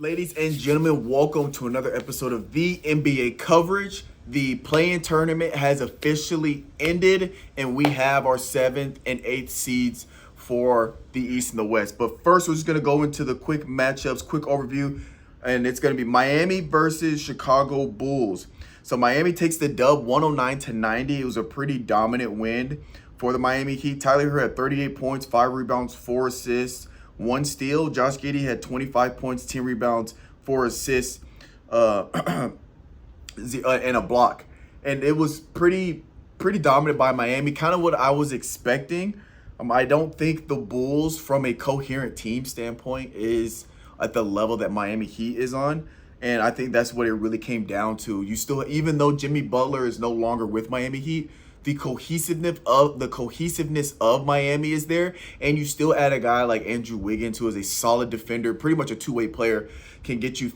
Ladies and gentlemen, welcome to another episode of the NBA coverage. The play-in tournament has officially ended, and we have our 7th and 8th seeds for the East and the West. But first, we're just going to go into the quick matchups, quick overview, and it's going to be Miami versus Chicago Bulls. So Miami takes the dub 109-90. It was a pretty dominant win for the Miami Heat. Tyler Herro had 38 points, 5 rebounds, 4 assists. 1 steal. Josh Giddey had 25 points, 10 rebounds, 4 assists, and a block. And it was pretty dominant by Miami. Kind of what I was expecting. I don't think the Bulls, from a coherent team standpoint, is at the level that Miami Heat is on. And I think that's what it really came down to. You still, even though Jimmy Butler is no longer with Miami Heat, the cohesiveness of Miami is there, and you still add a guy like Andrew Wiggins, who is a solid defender, pretty much a two-way player, can get you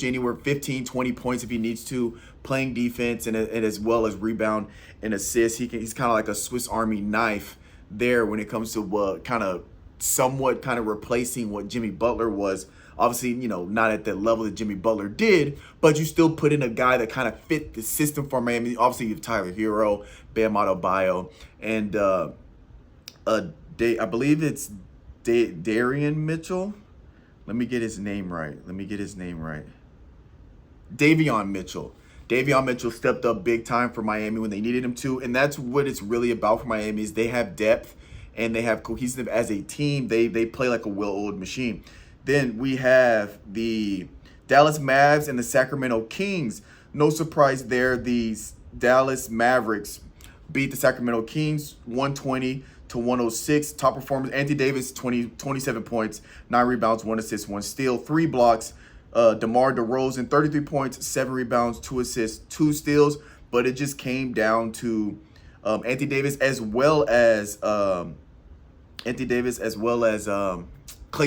anywhere 15, 20 points if he needs to, playing defense and as well as rebound and assist. He's kind of like a Swiss Army knife there when it comes to somewhat replacing what Jimmy Butler was. Obviously, not at the level that Jimmy Butler did, but you still put in a guy that kind of fit the system for Miami. Obviously, you have Tyler Herro, Bam Adebayo, and I believe it's Darian Mitchell. Let me get his name right. Davion Mitchell. Davion Mitchell stepped up big time for Miami when they needed him to, and that's what it's really about for Miami is they have depth and they have cohesive as a team. They play like a well-oiled machine. Then we have the Dallas Mavs and the Sacramento Kings. No surprise there. The Dallas Mavericks beat the Sacramento Kings 120-106. Top performers, Anthony Davis, 27 points, 9 rebounds, 1 assist, 1 steal, 3 blocks. DeMar DeRozan, 33 points, 7 rebounds, 2 assists, 2 steals. But it just came down to Anthony Davis as well as Klay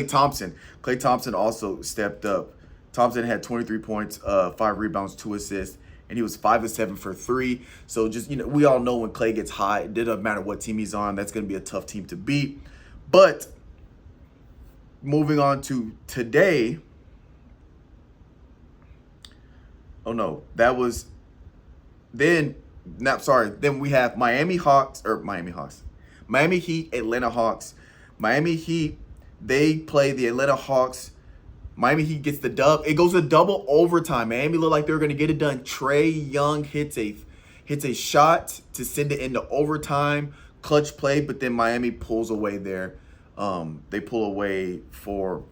Thompson. Klay Thompson also stepped up. Thompson had 23 points, 5 rebounds, 2 assists, and he was 5 of 7 for 3. So just, we all know when Klay gets hot, it doesn't matter what team he's on, that's going to be a tough team to beat. But moving on to today. Then we have Miami Heat, Atlanta Hawks. Miami Heat, they play the Atlanta Hawks. Miami Heat gets the dub. It goes to double overtime. Miami looked like they were going to get it done. Trae Young hits a shot to send it into overtime. Clutch play, but then Miami pulls away there. They pull away from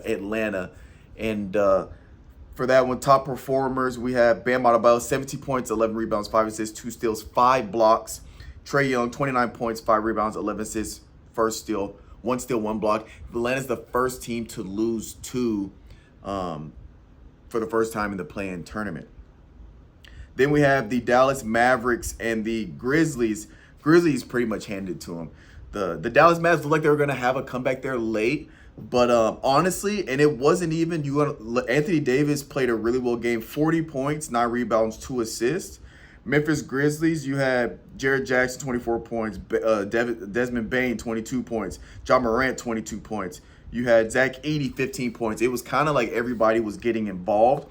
Atlanta. And for that one, top performers, we have Bam Adebayo, 17 points, 11 rebounds, 5 assists, 2 steals, 5 blocks. Trae Young, 29 points, 5 rebounds, 11 assists, 1 steal, 1 block. Atlanta's the first team to lose 2 for the first time in the play-in tournament. Then we have the Dallas Mavericks and the Grizzlies. Grizzlies pretty much handed to them. The Dallas Mavs looked like they were going to have a comeback there late. But honestly, and it wasn't even, Anthony Davis played a really well game. 40 points, 9 rebounds, 2 assists. Memphis Grizzlies, you had Jared Jackson, 24 points. Desmond Bane, 22 points. John Morant, 22 points. You had Zach Edey, 15 points. It was kind of like everybody was getting involved.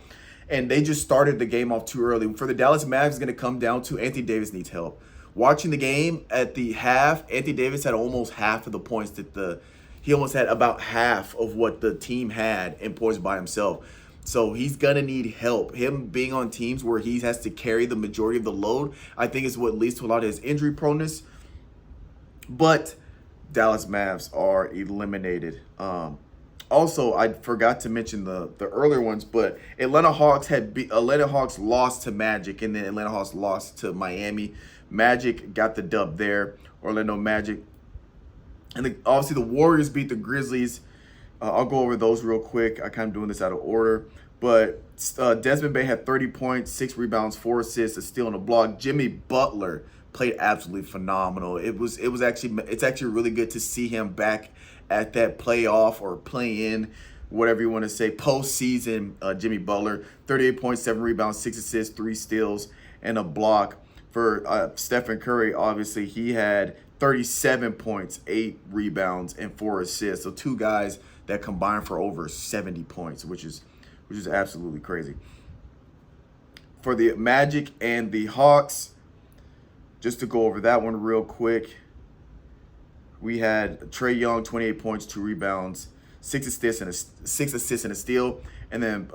And they just started the game off too early. For the Dallas Mavs, it's going to come down to Anthony Davis needs help. Watching the game at the half, Anthony Davis had almost half of the points he almost had about half of what the team had in points by himself. So he's going to need help. Him being on teams where he has to carry the majority of the load, I think is what leads to a lot of his injury proneness. But Dallas Mavs are eliminated. Also, I forgot to mention the earlier ones, but Atlanta Hawks lost to Magic, and then Atlanta Hawks lost to Miami. Magic got the dub there. Orlando Magic. And obviously the Warriors beat the Grizzlies. I'll go over those real quick. I kind of doing this out of order. But Desmond Bane had 30 points, 6 rebounds, 4 assists, a steal and a block. Jimmy Butler played absolutely phenomenal. It's actually really good to see him back at that playoff or play-in, whatever you want to say, postseason. Jimmy Butler, 38 points, 7 rebounds, 6 assists, 3 steals, and a block. For Stephen Curry, obviously, he had 37 points, 8 rebounds, and 4 assists. So 2 guys that combined for over 70 points, which is absolutely crazy. For the Magic and the Hawks, just to go over that one real quick, we had Trae Young, 28 points, 2 rebounds, 6 assists and a steal. And then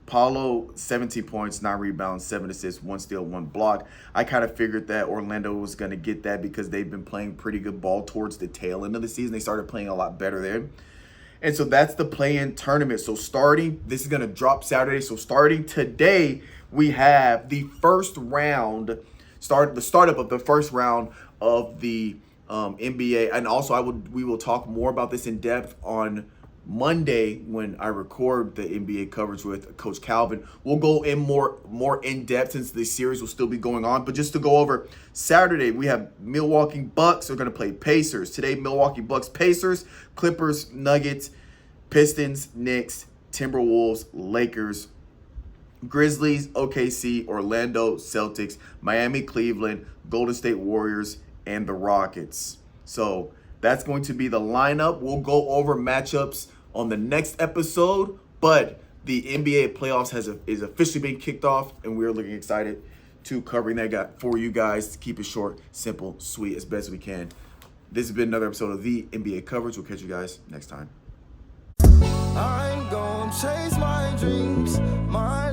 Paulo, 17 points, 9 rebounds, 7 assists, 1 steal, 1 block. I kind of figured that Orlando was going to get that because they've been playing pretty good ball towards the tail end of the season. They started playing a lot better there. And so that's the play-in tournament. So this is going to drop Saturday. So starting today, we have the first round, the startup of the first round of the NBA. And also we will talk more about this in depth on Monday when I record the NBA coverage with Coach Calvin. We'll go in more in depth since the series will still be going on. But just to go over Saturday, we have Milwaukee Bucks are going to play Pacers. Today, Milwaukee Bucks, Pacers, Clippers, Nuggets, Pistons, Knicks, Timberwolves, Lakers, Grizzlies, OKC, Orlando, Celtics, Miami, Cleveland, Golden State Warriors, and the Rockets. So that's going to be the lineup. We'll go over matchups on the next episode, but the NBA playoffs is officially being kicked off, and we're looking excited to covering that for you guys to keep it short, simple, sweet, as best we can. This has been another episode of the NBA coverage. We'll catch you guys next time. I'm gonna chase my dreams, my